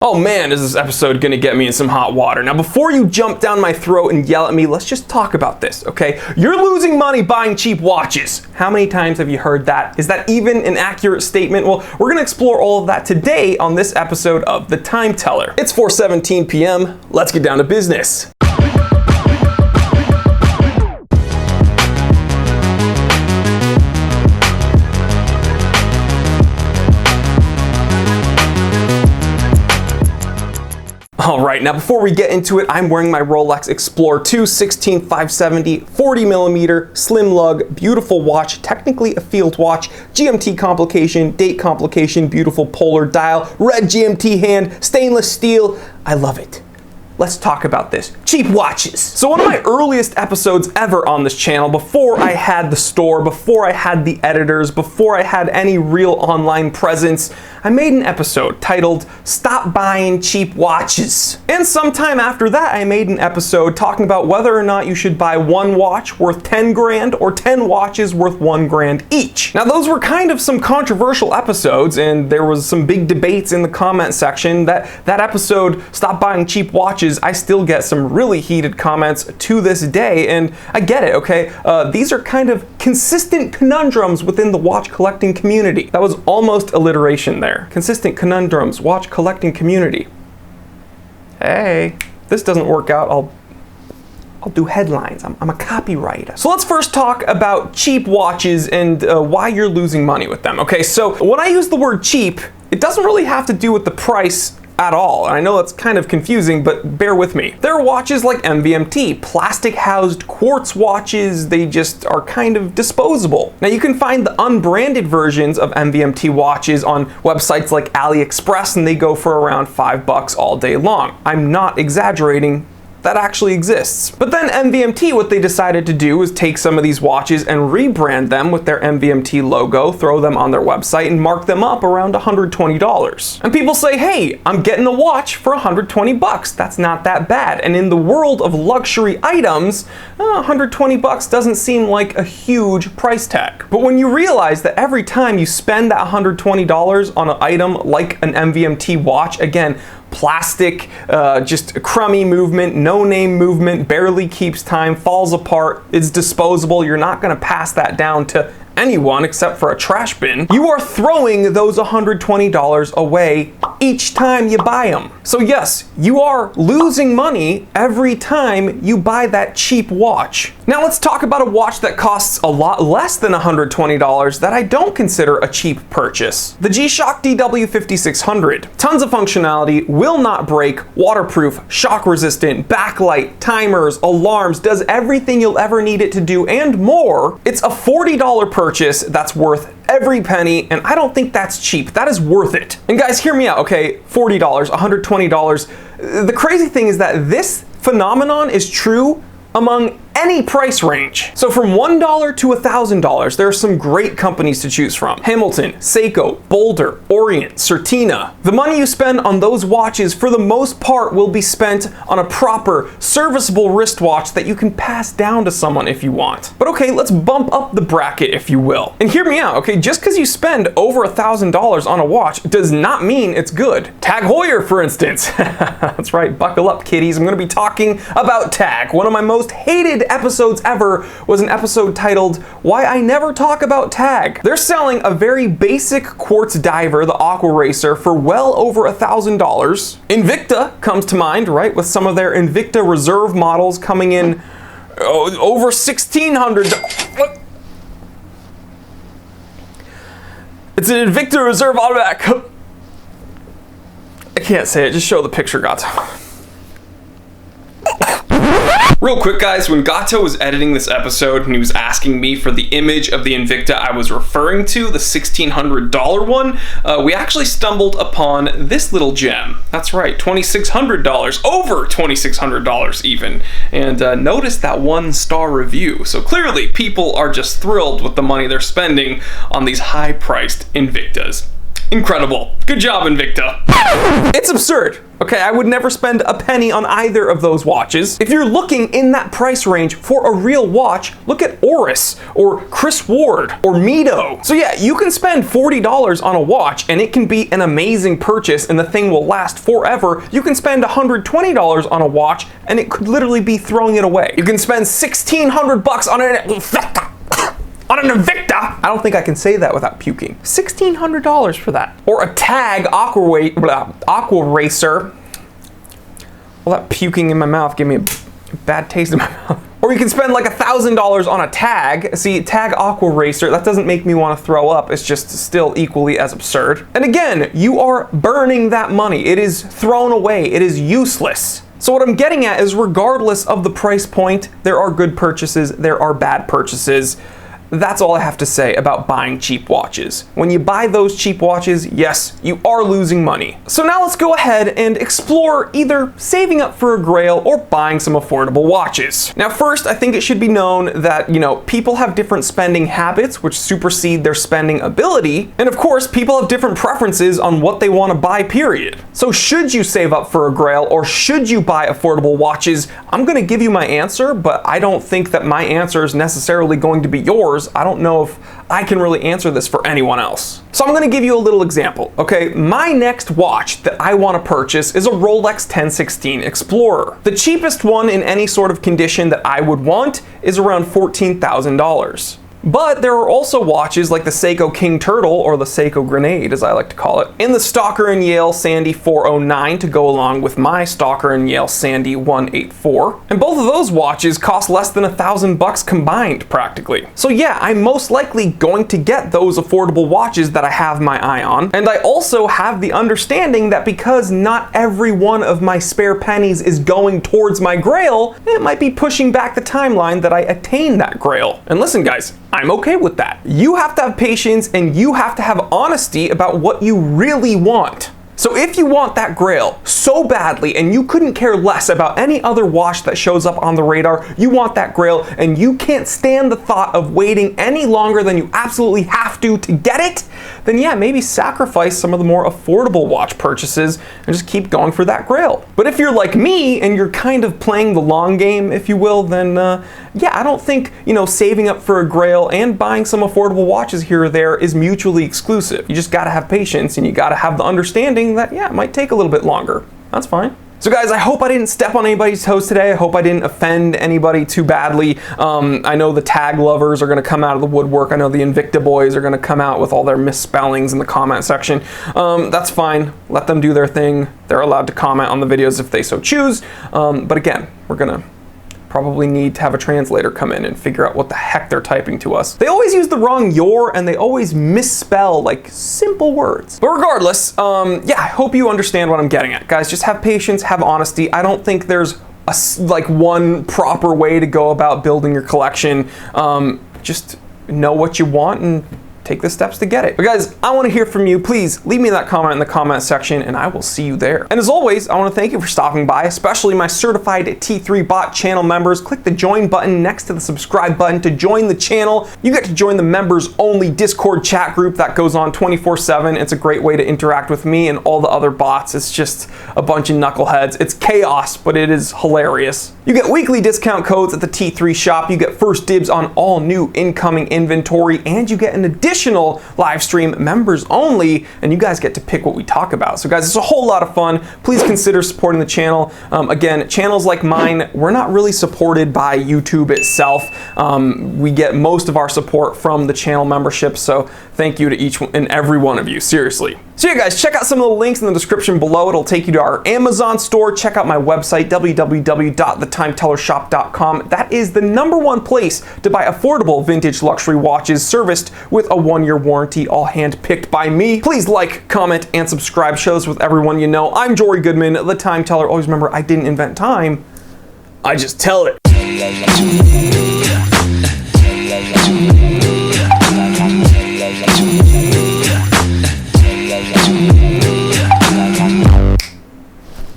Oh man, is this episode gonna get me in some hot water. Now before you jump down my throat and yell at me, let's just talk about this, okay? You're losing money buying cheap watches. How many times have you heard that? Is that even an accurate statement? Well, we're gonna explore all of that today on this episode of The Time Teller. It's 4:17 p.m. Let's get down to business. Alright, now before we get into it, I'm wearing my Rolex Explorer 2 16570 40mm slim lug, beautiful watch, technically a field watch, GMT complication, date complication, beautiful polar dial, red GMT hand, stainless steel. I love it. Let's talk about this. Cheap watches. So one of my earliest episodes ever on this channel, before I had the store, before I had the editors, before I had any real online presence, I made an episode titled Stop Buying Cheap Watches. And sometime after that, I made an episode talking about whether or not you should buy one watch worth 10 grand or 10 watches worth 1 grand each. Now those were kind of some controversial episodes, and there was some big debates in the comment section. That episode, Stop Buying Cheap Watches, I still get some really heated comments to this day, and I get it, okay? These are kind of consistent conundrums within the watch collecting community. That was almost alliteration there. Consistent conundrums, watch collecting community. Hey, this doesn't work out, I'll do headlines. I'm a copywriter. So let's first talk about cheap watches and why you're losing money with them. Okay, so when I use the word cheap, it doesn't really have to do with the price at all. And I know that's kind of confusing, but bear with me. There are watches like MVMT, plastic housed quartz watches. They just are kind of disposable. Now you can find the unbranded versions of MVMT watches on websites like AliExpress, and they go for around $5 all day long. I'm not exaggerating. That actually exists. But then MVMT, what they decided to do is take some of these watches and rebrand them with their MVMT logo, throw them on their website, and mark them up around $120. And people say, hey, I'm getting a watch for $120. That's not that bad. And in the world of luxury items, $120 doesn't seem like a huge price tag. But when you realize that every time you spend that $120 on an item like an MVMT watch, again, plastic, just crummy movement, no name movement, barely keeps time, falls apart, is disposable, you're not gonna pass that down to anyone except for a trash bin, you are throwing those $120 away each time you buy them. So yes, you are losing money every time you buy that cheap watch. Now let's talk about a watch that costs a lot less than $120 that I don't consider a cheap purchase. The G-Shock DW5600. Tons of functionality, will not break, waterproof, shock resistant, backlight, timers, alarms, does everything you'll ever need it to do and more. It's a $40 purchase that's worth every penny, and I don't think that's cheap. That is worth it. And guys, hear me out, okay? $40, $120. The crazy thing is that this phenomenon is true among any price range. So from $1 to $1,000, there are some great companies to choose from. Hamilton, Seiko, Boulder, Orient, Certina. The money you spend on those watches for the most part will be spent on a proper, serviceable wristwatch that you can pass down to someone if you want. But okay, let's bump up the bracket if you will. And hear me out, okay? Just because you spend over $1,000 on a watch does not mean it's good. Tag Heuer, for instance. That's right, buckle up kiddies. I'm gonna be talking about Tag. One of my most hated episodes ever was an episode titled Why I Never Talk About Tag. They're selling a very basic quartz diver, the Aqua Racer, for well over $1,000. Invicta comes to mind, right, with some of their Invicta Reserve models coming in over $1,600. It's an Invicta Reserve automatic. I can't say it, just show the picture, Gato. Real quick guys, when Gato was editing this episode and he was asking me for the image of the Invicta I was referring to, the $1,600 one, we actually stumbled upon this little gem. That's right, $2,600, over $2,600 even. And notice that 1-star review. So clearly people are just thrilled with the money they're spending on these high-priced Invictas. Incredible. Good job, Invicta. It's absurd. Okay, I would never spend a penny on either of those watches. If you're looking in that price range for a real watch, look at Oris or Chris Ward or Mito. So yeah, you can spend $40 on a watch and it can be an amazing purchase and the thing will last forever. You can spend $120 on a watch and it could literally be throwing it away. You can spend $1,600 on an Invicta. I don't think I can say that without puking. $1,600 for that. Or a Tag Aqua Racer. Well, that puking in my mouth gave me a bad taste in my mouth. Or you can spend like $1,000 on a Tag. See, Tag Aqua Racer, that doesn't make me want to throw up. It's just still equally as absurd. And again, you are burning that money. It is thrown away. It is useless. So what I'm getting at is regardless of the price point, there are good purchases, there are bad purchases. That's all I have to say about buying cheap watches. When you buy those cheap watches, yes, you are losing money. So now let's go ahead and explore either saving up for a Grail or buying some affordable watches. Now first, I think it should be known that, people have different spending habits which supersede their spending ability. And of course, people have different preferences on what they want to buy, period. So should you save up for a Grail or should you buy affordable watches? I'm gonna give you my answer, but I don't think that my answer is necessarily going to be yours. I don't know if I can really answer this for anyone else. So I'm gonna give you a little example, okay? My next watch that I wanna purchase is a Rolex 1016 Explorer. The cheapest one in any sort of condition that I would want is around $14,000. But there are also watches like the Seiko King Turtle, or the Seiko Grenade as I like to call it, and the Stalker & Yale Sandy 409 to go along with my Stalker & Yale Sandy 184. And both of those watches cost less than $1,000 combined practically. So yeah, I'm most likely going to get those affordable watches that I have my eye on. And I also have the understanding that because not every one of my spare pennies is going towards my Grail, it might be pushing back the timeline that I attain that Grail. And listen guys, I'm okay with that. You have to have patience and you have to have honesty about what you really want. So if you want that Grail so badly and you couldn't care less about any other watch that shows up on the radar, you want that Grail and you can't stand the thought of waiting any longer than you absolutely have to get it, then yeah, maybe sacrifice some of the more affordable watch purchases and just keep going for that Grail. But if you're like me and you're kind of playing the long game, if you will, then yeah, I don't think, saving up for a Grail and buying some affordable watches here or there is mutually exclusive. You just gotta have patience and you gotta have the understanding that, yeah, it might take a little bit longer. That's fine. So guys, I hope I didn't step on anybody's toes today. I hope I didn't offend anybody too badly. I know the Tag lovers are gonna come out of the woodwork. I know the Invicta boys are gonna come out with all their misspellings in the comment section. That's fine, let them do their thing. They're allowed to comment on the videos if they so choose. But again, we're gonna probably need to have a translator come in and figure out what the heck they're typing to us. They always use the wrong your and they always misspell like simple words. But regardless, yeah, I hope you understand what I'm getting at. Guys, just have patience, have honesty. I don't think there's like one proper way to go about building your collection. Just know what you want and take the steps to get it. But guys, I want to hear from you. Please leave me that comment in the comment section and I will see you there. And as always, I want to thank you for stopping by, especially my certified T3 bot channel members. Click the join button next to the subscribe button to join the channel. You get to join the members only Discord chat group that goes on 24/7. It's a great way to interact with me and all the other bots. It's just a bunch of knuckleheads. It's chaos, but it is hilarious. You get weekly discount codes at the T3 shop. You get first dibs on all new incoming inventory, and you get an additional live stream members only, and you guys get to pick what we talk about. So guys, it's a whole lot of fun. Please consider supporting the channel. Again, channels like mine, we're not really supported by YouTube itself. We get most of our support from the channel membership, so thank you to each and every one of you, seriously. So yeah guys, check out some of the links in the description below. It'll take you to our Amazon store. Check out my website, www.thetimetellershop.com. That is the #1 place to buy affordable vintage luxury watches serviced with a 1-year warranty, all hand-picked by me. Please like, comment, and subscribe. Share this with everyone you know. I'm Jory Goodman, the Time Teller. Always remember, I didn't invent time. I just tell it.